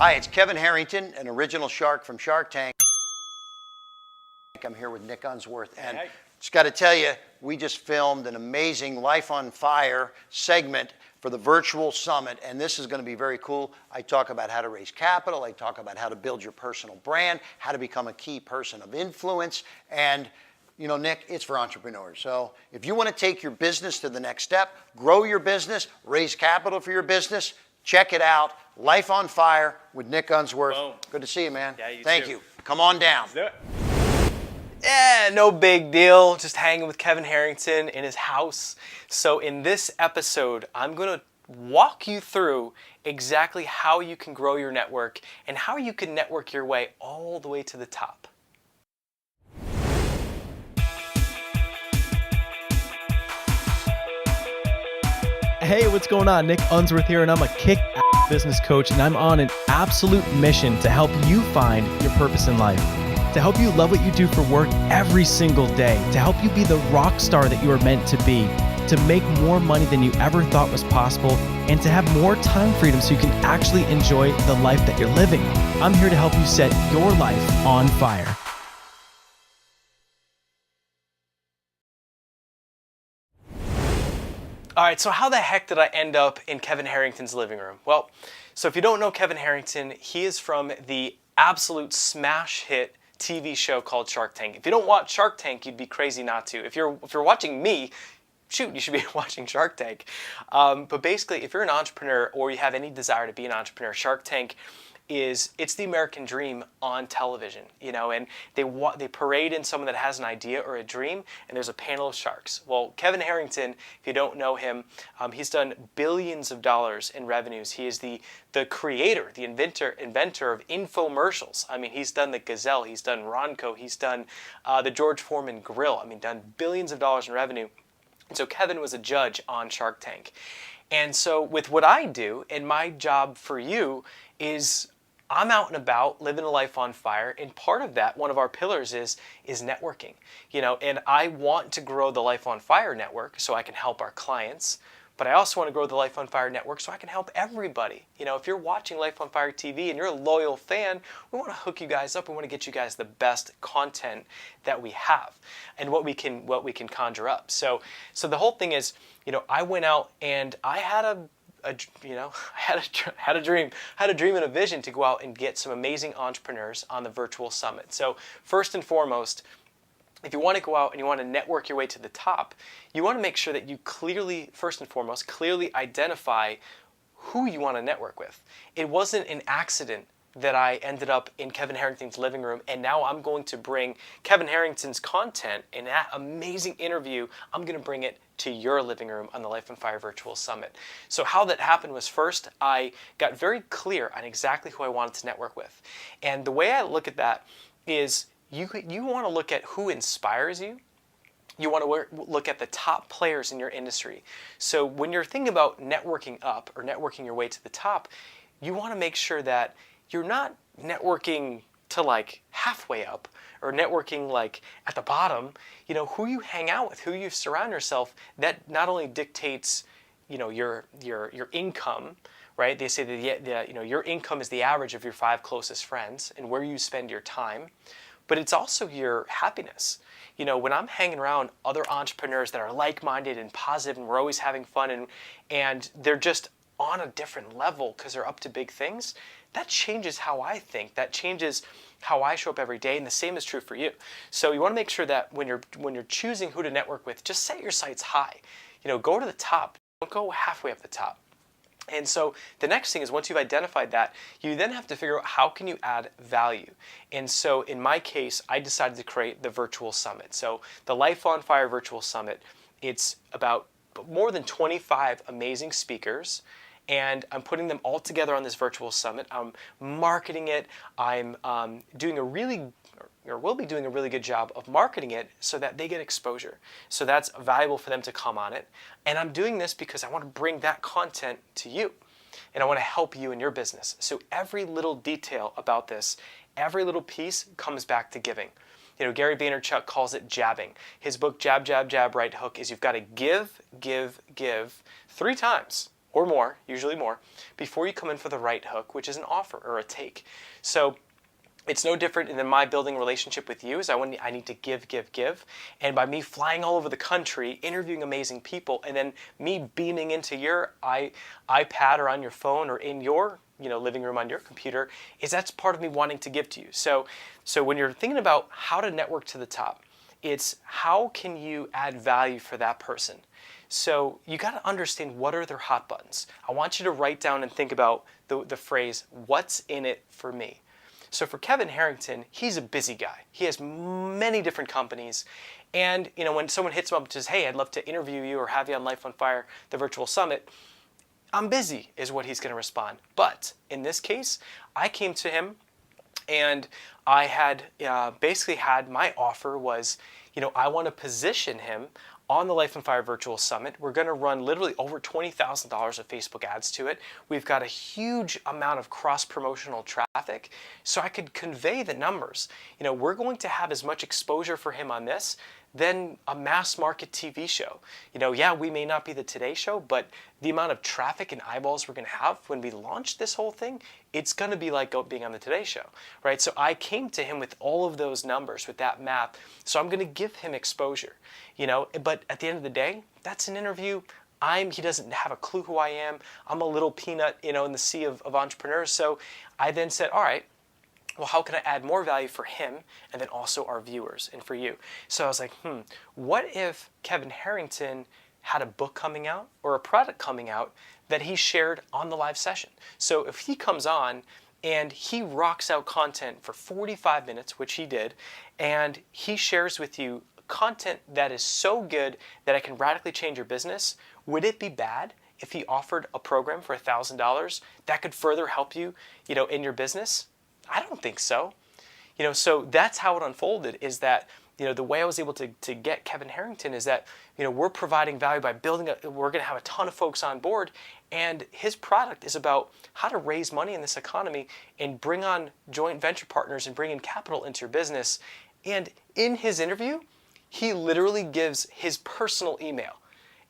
Hi, it's Kevin Harrington, an original shark from Shark Tank. I'm here with Nick Unsworth, and just got to tell you, we just filmed an amazing Life on Fire segment for the virtual summit, and this is going to be very cool. I talk about how to raise capital, I talk about how to build your personal brand, how to become a key person of influence, and you know, Nick, it's for entrepreneurs. So if you want to take your business to the next step, grow your business, raise capital for your business, check it out. Life on Fire with Nick Unsworth. Boom. Good to see you, man. Yeah, you Thank too. you. Come on down. Let's do it. Yeah, no big deal. Just hanging with Kevin Harrington in his house. So in this episode, I'm going to walk you through exactly how you can grow your network and how you can network your way all the way to the top. Hey, what's going on? Nick Unsworth here, and I'm a kick-ass business coach, and I'm on an absolute mission to help you find your purpose in life, to help you love what you do for work every single day, to help you be the rock star that you are meant to be, to make more money than you ever thought was possible, and to have more time freedom so you can actually enjoy the life that you're living. I'm here to help you set your life on fire. All right, so how the heck did I end up in Kevin Harrington's living room? Well, so if you don't know Kevin Harrington, he is from the absolute smash hit TV show called Shark Tank. If you don't watch Shark Tank, you'd be crazy not to. If you're watching me, shoot, you should be watching Shark Tank. But basically, if you're an entrepreneur or you have any desire to be an entrepreneur, Shark Tank it's the American dream on television, you know, and they parade in someone that has an idea or a dream, and there's a panel of sharks. Well, Kevin Harrington, if you don't know him, he's done billions of dollars in revenues. He is the creator, the inventor of infomercials. I mean, he's done the Gazelle, he's done Ronco, he's done the George Foreman Grill. I mean, done billions of dollars in revenue. And so Kevin was a judge on Shark Tank. And so with what I do, and my job for you is I'm out and about living a life on fire, and part of that, one of our pillars is networking. You know, and I want to grow the Life on Fire network so I can help our clients, but I also want to grow the Life on Fire network so I can help everybody. You know, if you're watching Life on Fire TV and you're a loyal fan, we want to hook you guys up. We want to get you guys the best content that we have and what we can conjure up. So the whole thing is, you know, I went out and I had a dream and a vision to go out and get some amazing entrepreneurs on the virtual summit. So first and foremost, if you want to go out and you want to network your way to the top, you want to make sure that you clearly identify who you want to network with. It wasn't an accident that I ended up in Kevin Harrington's living room, and now I'm going to bring Kevin Harrington's content and that amazing interview, I'm going to bring it to your living room on the Life on Fire Virtual Summit. So how that happened was, first, I got very clear on exactly who I wanted to network with. And the way I look at that is you want to look at who inspires you. You want to look at the top players in your industry. So when you're thinking about networking up or networking your way to the top, you want to make sure that you're not networking to like halfway up or networking like at the bottom. You know, who you hang out with, who you surround yourself, that not only dictates, you know, your income, right? They say that you know, your income is the average of your 5 closest friends and where you spend your time, but it's also your happiness. You know, when I'm hanging around other entrepreneurs that are like-minded and positive and we're always having fun and they're just on a different level because they're up to big things, that changes how I think. That changes how I show up every day, and the same is true for you. So you want to make sure that when you're choosing who to network with, just set your sights high. You know, go to the top. Don't go halfway up the top. And so the next thing is, once you've identified that, you then have to figure out how can you add value. And so in my case, I decided to create the virtual summit. So the Life on Fire Virtual Summit, it's about more than 25 amazing speakers, and I'm putting them all together on this virtual summit. I'm marketing it. I'm will be doing a really good job of marketing it so that they get exposure. So that's valuable for them to come on it. And I'm doing this because I want to bring that content to you. And I want to help you in your business. So every little detail about this, every little piece comes back to giving. You know, Gary Vaynerchuk calls it jabbing. His book, Jab, Jab, Jab, Right Hook, is you've got to give 3 times. or more, usually more, before you come in for the right hook, which is an offer or a take. So it's no different than my building a relationship with you. Is I need to give, give, give. And by me flying all over the country, interviewing amazing people, and then me beaming into your iPad or on your phone or in your living room on your computer, that's part of me wanting to give to you. So when you're thinking about how to network to the top, it's how can you add value for that person. So you got to understand what are their hot buttons. I want you to write down and think about the phrase, what's in it for me? So for Kevin Harrington, he's a busy guy. He has many different companies. And when someone hits him up and says, hey, I'd love to interview you or have you on Life on Fire, the virtual summit, I'm busy is what he's going to respond. But in this case, I came to him and I had basically had my offer was, I want to position him on the Life on Fire Virtual Summit. We're going to run literally over $20,000 of Facebook ads to it. We've got a huge amount of cross-promotional traffic, so I could convey the numbers. We're going to have as much exposure for him on this than a mass market TV show. Yeah, we may not be the Today Show, but the amount of traffic and eyeballs we're going to have when we launch this whole thing, it's going to be like being on the Today Show, right? So I came to him with all of those numbers, with that map. So I'm going to give him exposure, But at the end of the day, that's an interview. He doesn't have a clue who I am. I'm a little peanut, in the sea of entrepreneurs. So I then said, all right, well, how can I add more value for him and then also our viewers and for you? So I was like, what if Kevin Harrington had a book coming out or a product coming out that he shared on the live session? So if he comes on and he rocks out content for 45 minutes, which he did, and he shares with you content that is so good that it can radically change your business, would it be bad if he offered a program for $1,000 that could further help you, in your business? I don't think so. So that's how it unfolded, is that, the way I was able to get Kevin Harrington is that, we're providing value by we're going to have a ton of folks on board, and his product is about how to raise money in this economy and bring on joint venture partners and bring in capital into your business. And in his interview, he literally gives his personal email.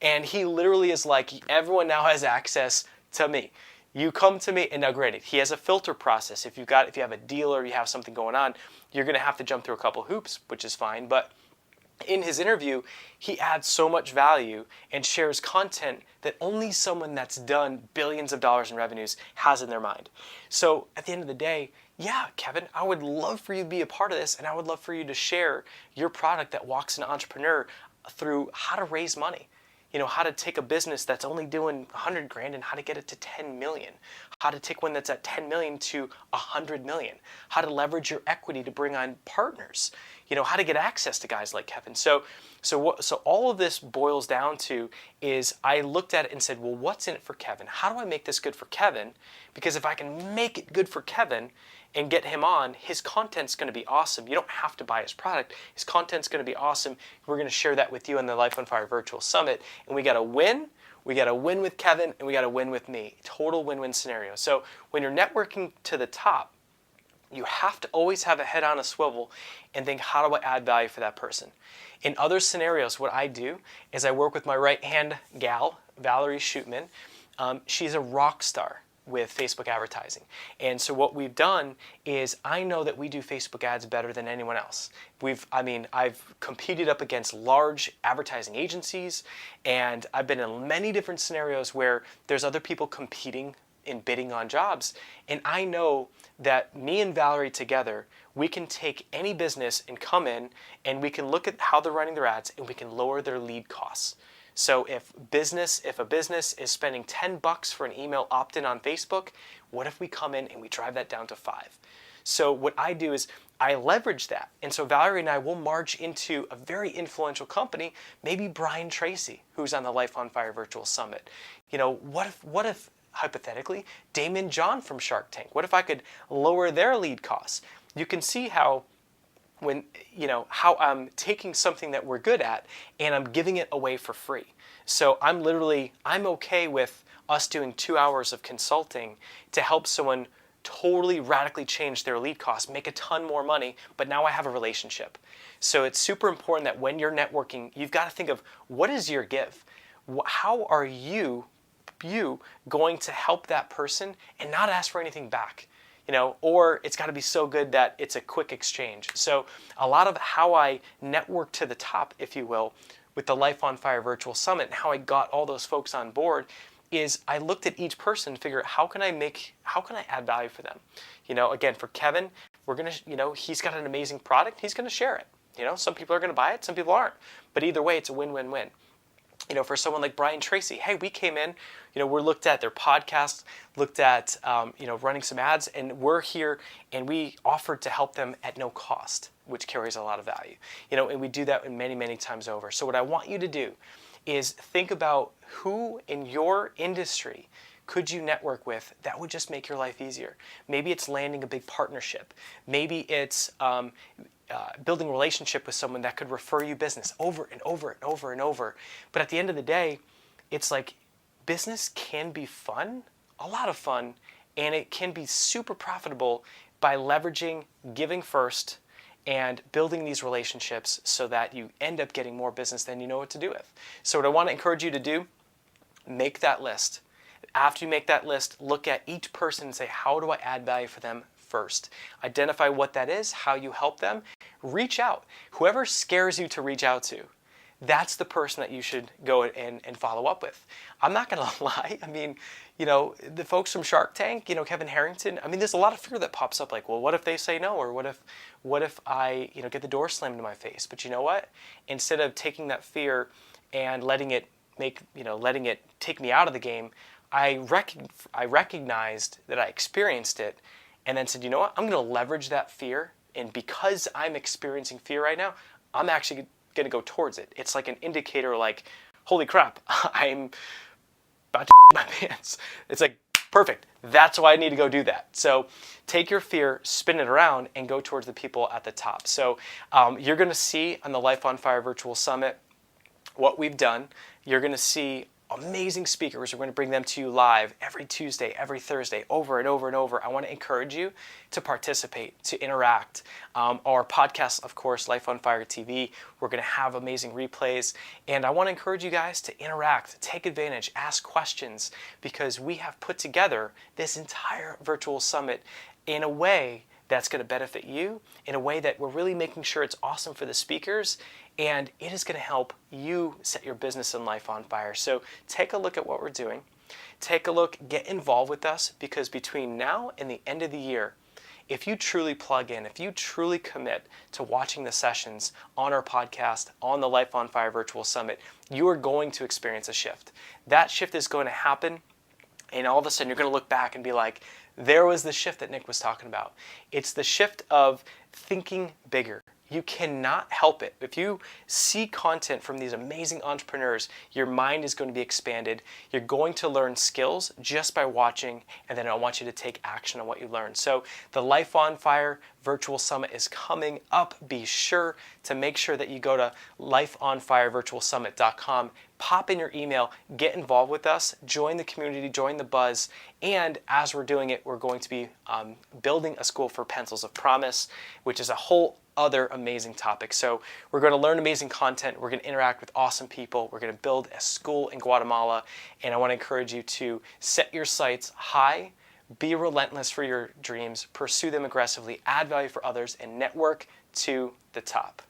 And he literally is like, everyone now has access to me. You come to me, and now granted, he has a filter process. If you have a deal or you have something going on, you're going to have to jump through a couple hoops, which is fine. But in his interview, he adds so much value and shares content that only someone that's done billions of dollars in revenues has in their mind. So at the end of the day, yeah, Kevin, I would love for you to be a part of this, and I would love for you to share your product that walks an entrepreneur through how to raise money. How to take a business that's only doing 100 grand and how to get it to 10 million. How to take one that's at 10 million to 100 million. How to leverage your equity to bring on partners. How to get access to guys like Kevin. So all of this boils down to is I looked at it and said, well, what's in it for Kevin? How do I make this good for Kevin? Because if I can make it good for Kevin and get him on, his content's going to be awesome. You don't have to buy his product. His content's going to be awesome. We're going to share that with you in the Life on Fire Virtual Summit. And we got to win. We got to win with Kevin, and we got to win with me. Total win-win scenario. So when you're networking to the top, you have to always have a head on a swivel and think, how do I add value for that person? In other scenarios, what I do is I work with my right-hand gal, Valerie Shootman. She's a rock star with Facebook advertising. And so what we've done is I know that we do Facebook ads better than anyone else. I've competed up against large advertising agencies, and I've been in many different scenarios where there's other people competing in bidding on jobs. And I know that me and Valerie together, we can take any business and come in and we can look at how they're running their ads and we can lower their lead costs. So if a business is spending $10 for an email opt-in on Facebook, what if we come in and we drive that down to $5? So what I do is I leverage that. And so Valerie and I will march into a very influential company, maybe Brian Tracy, who's on the Life on Fire Virtual Summit. What if hypothetically, Damon John from Shark Tank, what if I could lower their lead costs? You can see how I'm taking something that we're good at and I'm giving it away for free. So I'm okay with us doing 2 hours of consulting to help someone totally radically change their lead costs, make a ton more money, but now I have a relationship. So it's super important that when you're networking, you've got to think of what is your give? How are you you going to help that person and not ask for anything back? Or it's got to be so good that it's a quick exchange. So a lot of how I network to the top, if you will, with the Life on Fire Virtual Summit and how I got all those folks on board is I looked at each person and figured, how can I add value for them? Again, for Kevin, we're going to, he's got an amazing product. He's going to share it. Some people are going to buy it, some people aren't. But either way, it's a win-win-win. For someone like Brian Tracy, hey, we came in, we're looked at their podcast, looked at, running some ads, and we're here and we offered to help them at no cost, which carries a lot of value, and we do that many, many times over. So what I want you to do is think about who in your industry could you network with that would just make your life easier. Maybe it's landing a big partnership. Maybe it's building a relationship with someone that could refer you business over and over and over and over. But at the end of the day, it's like business can be fun, a lot of fun, and it can be super profitable by leveraging giving first and building these relationships so that you end up getting more business than you know what to do with. So what I want to encourage you to do, make that list. After you make that list, look at each person and say, how do I add value for them first? Identify what that is, how you help them. Reach out. Whoever scares you to reach out to, that's the person that you should go and follow up with. I'm not going to lie. I mean, the folks from Shark Tank, Kevin Harrington, I mean, there's a lot of fear that pops up like, well, what if they say no? Or what if I, get the door slammed in my face? But you know what? Instead of taking that fear and letting it take me out of the game, I recognized that I experienced it and then said, you know what? I'm going to leverage that fear. And because I'm experiencing fear right now, I'm actually going to go towards it. It's like an indicator like, holy crap, I'm about to my pants. It's like, perfect. That's why I need to go do that. So take your fear, spin it around, and go towards the people at the top. So you're going to see on the Life on Fire Virtual Summit what we've done. You're going to see amazing speakers. We're going to bring them to you live every Tuesday, every Thursday, over and over and over. I want to encourage you to participate, to interact. Our podcast, of course, Life on Fire TV, we're going to have amazing replays. And I want to encourage you guys to interact, take advantage, ask questions, because we have put together this entire virtual summit in a way that's going to benefit you, in a way that we're really making sure it's awesome for the speakers, and it is going to help you set your business and life on fire. So take a look at what we're doing. Take a look, get involved with us, because between now and the end of the year, if you truly plug in, if you truly commit to watching the sessions on our podcast, on the Life on Fire Virtual Summit, you are going to experience a shift. That shift is going to happen, and all of a sudden you're going to look back and be like, there was the shift that Nick was talking about. It's the shift of thinking bigger. You cannot help it. If you see content from these amazing entrepreneurs, your mind is going to be expanded. You're going to learn skills just by watching, and then I want you to take action on what you learn. So the Life on Fire Virtual Summit is coming up. Be sure to make sure that you go to lifeonfirevirtualsummit.com, pop in your email, get involved with us, join the community, join the buzz, and as we're doing it, we're going to be building a school for Pencils of Promise, which is a whole other amazing topic. So we're going to learn amazing content, we're going to interact with awesome people, we're going to build a school in Guatemala, and I want to encourage you to set your sights high, be relentless for your dreams, pursue them aggressively, add value for others, and network to the top.